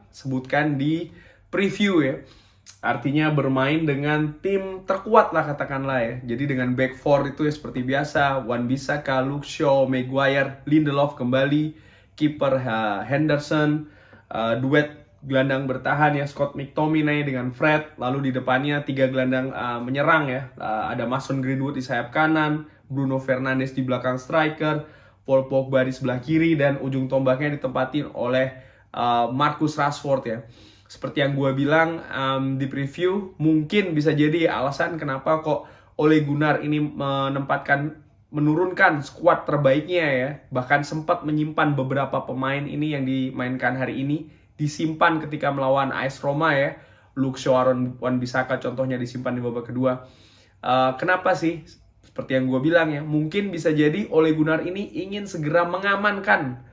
sebutkan di preview ya. Artinya bermain dengan tim terkuat lah katakanlah ya. Jadi dengan back four itu ya seperti biasa, Wan-Bissaka, Luke Shaw, Maguire, Lindelof kembali, kiper Henderson, duet gelandang bertahan ya Scott McTominay dengan Fred, lalu di depannya 3 gelandang menyerang ya. Ada Mason Greenwood di sayap kanan, Bruno Fernandes di belakang striker, Paul Pogba di sebelah kiri, dan ujung tombaknya ditempati oleh Marcus Rashford ya. Seperti yang gue bilang di preview, mungkin bisa jadi alasan kenapa kok Ole Gunnar ini menurunkan skuad terbaiknya ya. Bahkan sempat menyimpan beberapa pemain ini yang dimainkan hari ini, disimpan ketika melawan AS Roma ya. Luke Shaw, Wan-Bissaka contohnya disimpan di babak kedua. Kenapa sih? Seperti yang gue bilang ya, mungkin bisa jadi Ole Gunnar ini ingin segera mengamankan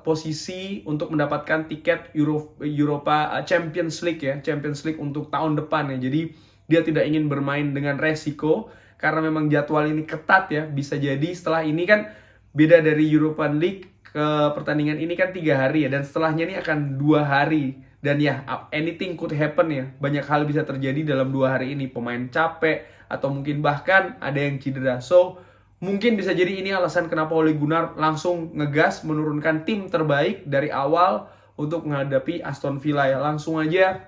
posisi untuk mendapatkan tiket Europa Champions League ya, Champions League untuk tahun depan ya. Jadi dia tidak ingin bermain dengan resiko karena memang jadwal ini ketat ya. Bisa jadi setelah ini kan beda dari European League, ke pertandingan ini kan 3 hari ya, dan setelahnya ini akan 2 hari. Dan ya, anything could happen ya. Banyak hal bisa terjadi dalam 2 hari ini. Pemain capek atau mungkin bahkan ada yang cedera. So mungkin bisa jadi ini alasan kenapa Ole Gunnar langsung ngegas menurunkan tim terbaik dari awal untuk menghadapi Aston Villa ya. Langsung aja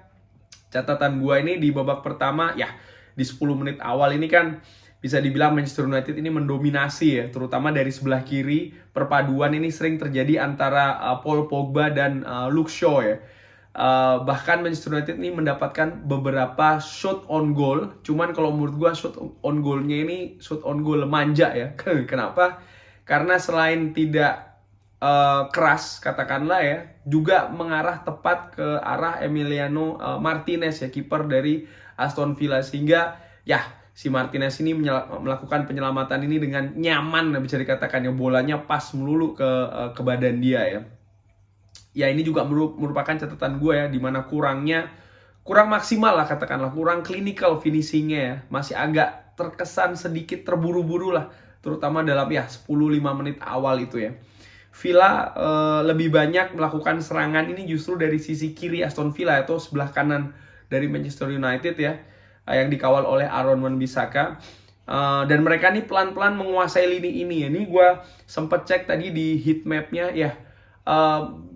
catatan gua ini di babak pertama ya, di 10 menit awal ini kan bisa dibilang Manchester United ini mendominasi ya, terutama dari sebelah kiri. Perpaduan ini sering terjadi antara Paul Pogba dan Luke Shaw ya. Bahkan Manchester United ini mendapatkan beberapa shot on goal. Cuman kalau menurut gue shot on goalnya ini shot on goal manja ya. Kenapa? Karena selain tidak keras katakanlah ya, juga mengarah tepat ke arah Emiliano Martinez ya, kiper dari Aston Villa. Sehingga ya si Martinez ini melakukan penyelamatan ini dengan nyaman bisa dikatakan ya. Bolanya pas melulu ke badan dia ya. Ya ini juga merupakan catatan gue ya, dimana kurang maksimal lah katakanlah, kurang clinical finishingnya ya, masih agak terkesan sedikit terburu-buru lah, terutama dalam ya 10-5 menit awal itu ya. Villa lebih banyak melakukan serangan ini justru dari sisi kiri Aston Villa atau sebelah kanan dari Manchester United ya, yang dikawal oleh Aaron Wan-Bissaka. Dan mereka nih pelan-pelan menguasai lini ini ya. Ini gue sempat cek tadi di heat mapnya ya,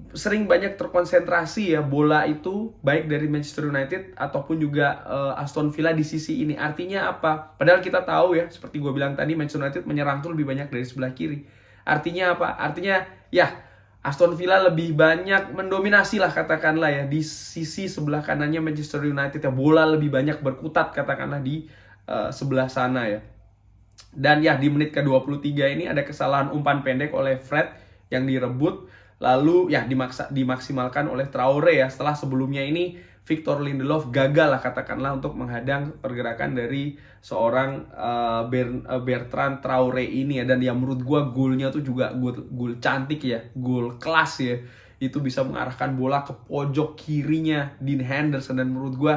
sering banyak terkonsentrasi ya bola itu baik dari Manchester United ataupun juga Aston Villa di sisi ini. Artinya apa? Padahal kita tahu ya, seperti gue bilang tadi, Manchester United menyerang tuh lebih banyak dari sebelah kiri. Artinya apa? Artinya ya Aston Villa lebih banyak mendominasi lah katakanlah ya di sisi sebelah kanannya Manchester United ya. Bola lebih banyak berkutat katakanlah di sebelah sana ya. Dan ya di menit ke-23 ini ada kesalahan umpan pendek oleh Fred yang direbut. Lalu ya dimaksimalkan oleh Traore ya, setelah sebelumnya ini Victor Lindelof gagal lah katakanlah untuk menghadang pergerakan dari seorang Bertrand Traore ini ya. Dan ya menurut gue golnya tuh juga gol cantik ya, gol kelas ya. Itu bisa mengarahkan bola ke pojok kirinya Dean Henderson, dan menurut gue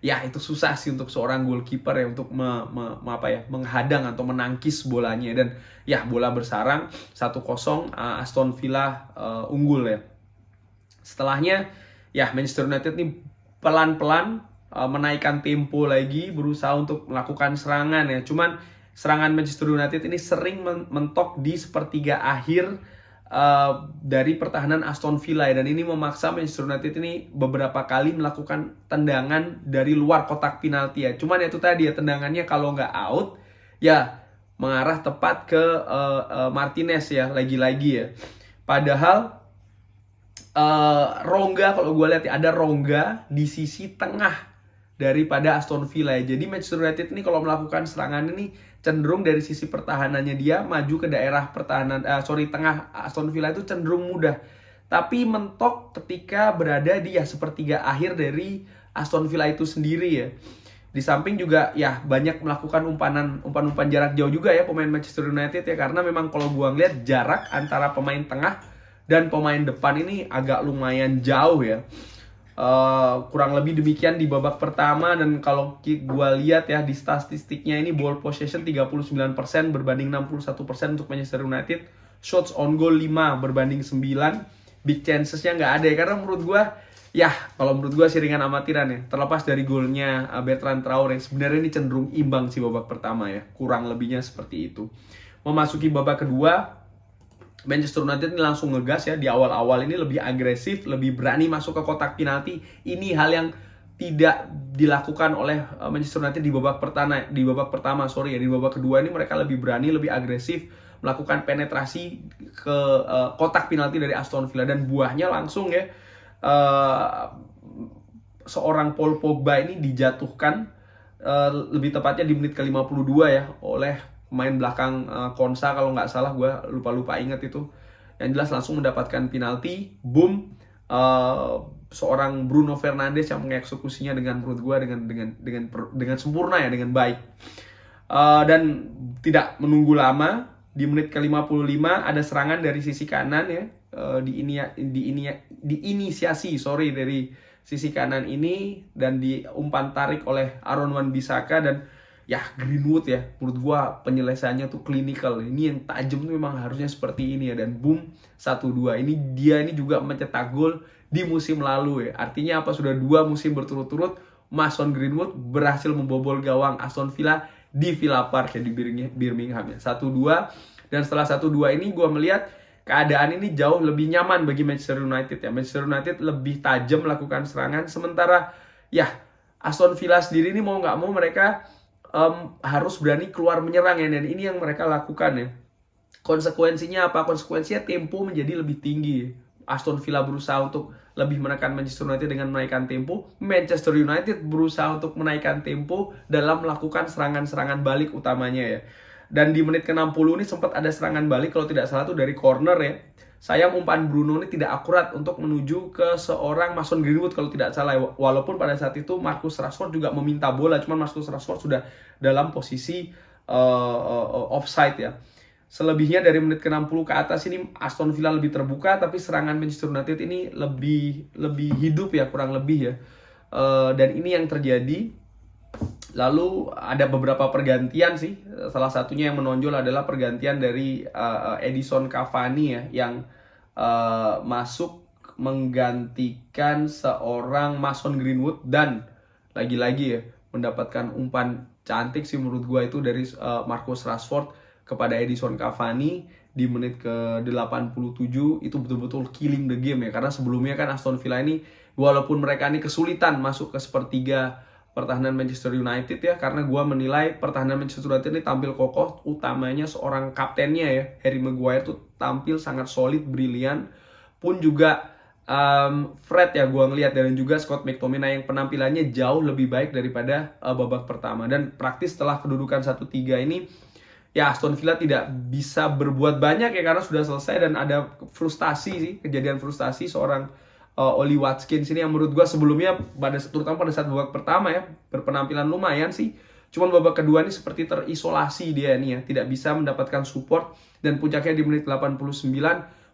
ya itu susah sih untuk seorang goalkeeper ya untuk menghadang atau menangkis bolanya. Dan ya bola bersarang 1-0, Aston Villa unggul ya. Setelahnya ya Manchester United ini pelan-pelan menaikkan tempo lagi, berusaha untuk melakukan serangan ya. Cuman serangan Manchester United ini sering mentok di sepertiga akhir dari pertahanan Aston Villa ya. Dan ini memaksa Manchester United ini beberapa kali melakukan tendangan dari luar kotak penalti ya. Cuman itu tadi ya, tendangannya kalau nggak out ya mengarah tepat ke Martinez ya, lagi-lagi ya. Padahal rongga, kalau gue lihat ya, ada rongga di sisi tengah daripada Aston Villa ya. Jadi Manchester United ini kalau melakukan serangan ini cenderung dari sisi pertahanannya dia maju ke daerah tengah Aston Villa itu cenderung mudah. Tapi mentok ketika berada di ya sepertiga akhir dari Aston Villa itu sendiri ya. Di samping juga ya banyak melakukan umpan jarak jauh juga ya pemain Manchester United ya, karena memang kalau gua ngeliat jarak antara pemain tengah dan pemain depan ini agak lumayan jauh ya. Kurang lebih demikian di babak pertama. Dan kalau gue lihat ya di statistiknya ini, ball possession 39% berbanding 61% untuk Manchester United, shots on goal 5 berbanding 9, big chancesnya nggak ada ya. Karena menurut gue, ya kalau menurut gue sih ringan amatiran ya. Terlepas dari golnya Bertrand Traore, sebenarnya ini cenderung imbang sih babak pertama ya. Kurang lebihnya seperti itu. Memasuki babak kedua, Manchester United ini langsung ngegas ya. Di awal-awal ini lebih agresif, lebih berani masuk ke kotak penalti. Ini hal yang tidak dilakukan oleh Manchester United di babak pertama. Di babak kedua ini mereka lebih berani, lebih agresif melakukan penetrasi ke kotak penalti dari Aston Villa, dan buahnya langsung ya, seorang Paul Pogba ini dijatuhkan, lebih tepatnya di menit ke-52 ya, oleh pemain belakang Konsa kalau nggak salah, gue lupa ingat itu. Yang jelas langsung mendapatkan penalti, boom, seorang Bruno Fernandes yang mengeksekusinya dengan, menurut gue dengan sempurna ya, dengan baik. Dan tidak menunggu lama, di menit ke-55 ada serangan dari sisi kanan ya, diinisiasi dari sisi kanan ini, dan diumpan tarik oleh Aaron Wan-Bissaka, dan ya Greenwood ya, menurut gua penyelesaiannya tuh klinikal. Ini yang tajam tuh memang harusnya seperti ini ya, dan boom, 1-2. Ini juga mencetak gol di musim lalu ya. Artinya apa? Sudah 2 musim berturut-turut Mason Greenwood berhasil membobol gawang Aston Villa di Villa Park ya, di Birmingham ya. 1-2, dan setelah 1-2 ini gue melihat keadaan ini jauh lebih nyaman bagi Manchester United ya. Manchester United lebih tajam melakukan serangan, sementara ya Aston Villa sendiri ini mau nggak mau mereka harus berani keluar menyerang ya, dan ini yang mereka lakukan ya. Konsekuensinya apa? Konsekuensinya tempo menjadi lebih tinggi. Aston Villa berusaha untuk lebih menekan Manchester United dengan menaikkan tempo. Manchester United berusaha untuk menaikkan tempo dalam melakukan serangan-serangan balik utamanya ya. Dan di menit ke-60 ini sempat ada serangan balik, kalau tidak salah tuh dari corner ya. Sayang umpan Bruno ini tidak akurat untuk menuju ke seorang Mason Greenwood kalau tidak salah. Walaupun pada saat itu Marcus Rashford juga meminta bola, cuman Marcus Rashford sudah dalam posisi offside ya. Selebihnya dari menit ke-60 ke atas ini Aston Villa lebih terbuka, tapi serangan Manchester United ini lebih hidup ya, kurang lebih ya. Dan ini yang terjadi. Lalu ada beberapa pergantian sih. Salah satunya yang menonjol adalah pergantian dari Edinson Cavani ya, yang masuk menggantikan seorang Mason Greenwood, dan lagi-lagi ya mendapatkan umpan cantik sih menurut gue itu dari Marcus Rashford kepada Edinson Cavani di menit ke-87. Itu betul-betul killing the game ya, karena sebelumnya kan Aston Villa ini walaupun mereka ini kesulitan masuk ke sepertiga pertahanan Manchester United ya, karena gue menilai pertahanan Manchester United ini tampil kokoh, utamanya seorang kaptennya ya, Harry Maguire tuh tampil sangat solid, brilian. Pun juga Fred ya gue ngelihat, dan juga Scott McTominay yang penampilannya jauh lebih baik daripada babak pertama. Dan praktis setelah kedudukan 1-3 ini ya Aston Villa tidak bisa berbuat banyak ya, karena sudah selesai, dan ada frustasi sih, kejadian frustasi seorang Oli Watkins ini yang menurut gue sebelumnya terutama pada saat babak pertama ya berpenampilan lumayan sih, cuman babak kedua ini seperti terisolasi dia nih ya, tidak bisa mendapatkan support, dan puncaknya di menit 89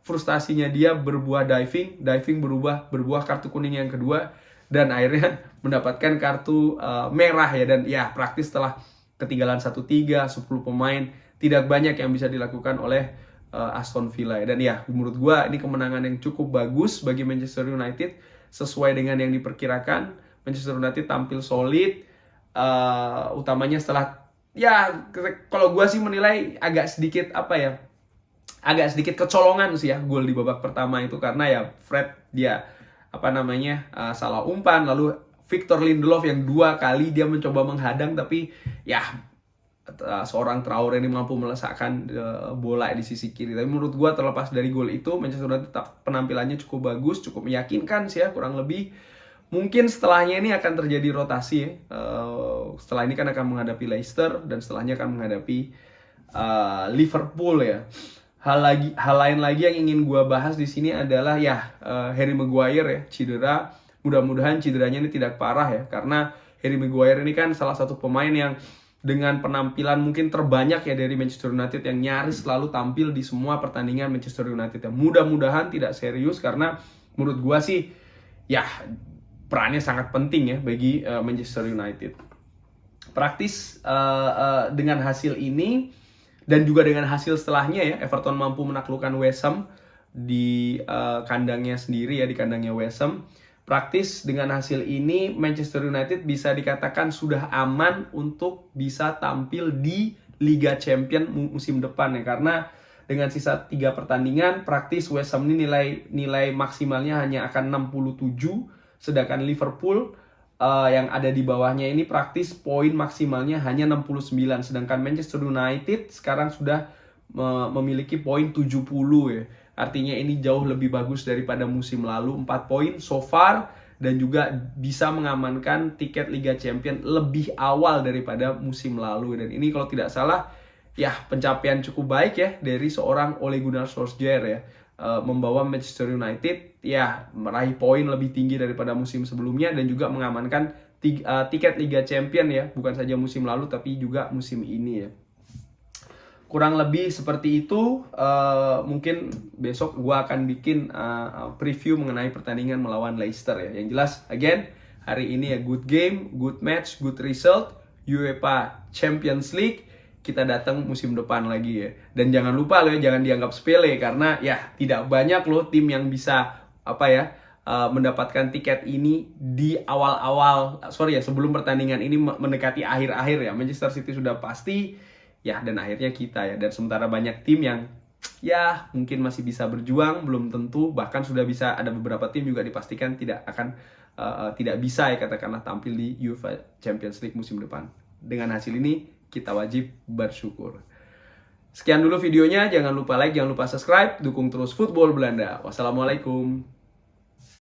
frustasinya dia berbuah diving berbuah kartu kuning yang kedua, dan akhirnya mendapatkan kartu merah ya. Dan ya praktis setelah ketinggalan 1-3, 10 pemain, tidak banyak yang bisa dilakukan oleh Aston Villa. Dan ya menurut gue ini kemenangan yang cukup bagus bagi Manchester United, sesuai dengan yang diperkirakan. Manchester United tampil solid, utamanya setelah ya, kalau gue sih menilai agak sedikit kecolongan sih ya gol di babak pertama itu, karena ya Fred dia salah umpan, lalu Victor Lindelof yang 2 kali dia mencoba menghadang, tapi ya seorang Traore ini mampu melesakkan bola di sisi kiri. Tapi menurut gue terlepas dari gol itu, Manchester United tetap penampilannya cukup bagus, cukup meyakinkan sih ya, kurang lebih. Mungkin setelahnya ini akan terjadi rotasi ya. Setelah ini kan akan menghadapi Leicester, dan setelahnya akan menghadapi Liverpool ya. Hal lain lagi yang ingin gue bahas di sini adalah ya Harry Maguire ya, cedera. Mudah-mudahan cederanya ini tidak parah ya, karena Harry Maguire ini kan salah satu pemain yang dengan penampilan mungkin terbanyak ya dari Manchester United, yang nyaris selalu tampil di semua pertandingan Manchester United ya. Mudah-mudahan tidak serius, karena menurut gua sih ya perannya sangat penting ya bagi Manchester United. Praktis dengan hasil ini dan juga dengan hasil setelahnya ya, Everton mampu menaklukkan West Ham kandangnya sendiri ya, di kandangnya West Ham. Praktis dengan hasil ini Manchester United bisa dikatakan sudah aman untuk bisa tampil di Liga Champions musim depan ya, karena dengan sisa 3 pertandingan praktis West Ham ini nilai maksimalnya hanya akan 67, sedangkan Liverpool yang ada di bawahnya ini praktis poin maksimalnya hanya 69, sedangkan Manchester United sekarang sudah memiliki poin 70 ya. Artinya ini jauh lebih bagus daripada musim lalu, 4 poin so far, dan juga bisa mengamankan tiket Liga Champions lebih awal daripada musim lalu. Dan ini kalau tidak salah ya pencapaian cukup baik ya dari seorang Ole Gunnar Solskjaer ya, membawa Manchester United ya meraih poin lebih tinggi daripada musim sebelumnya dan juga mengamankan tiket Liga Champions ya, bukan saja musim lalu tapi juga musim ini ya. Kurang lebih seperti itu. Mungkin besok gue akan bikin preview mengenai pertandingan melawan Leicester ya. Yang jelas, again, hari ini ya good game, good match, good result. UEFA Champions League, kita datang musim depan lagi ya. Dan jangan lupa loh ya, jangan dianggap sepele, karena ya tidak banyak loh tim yang bisa mendapatkan tiket ini di sebelum pertandingan ini mendekati akhir-akhir ya. Manchester City sudah pasti ya, dan akhirnya kita ya. Dan sementara banyak tim yang ya mungkin masih bisa berjuang, belum tentu, bahkan sudah bisa, ada beberapa tim juga dipastikan tidak bisa ya katakanlah tampil di UEFA Champions League musim depan. Dengan hasil ini kita wajib bersyukur. Sekian dulu videonya, jangan lupa like, jangan lupa subscribe, dukung terus Football Belanda. Wassalamualaikum.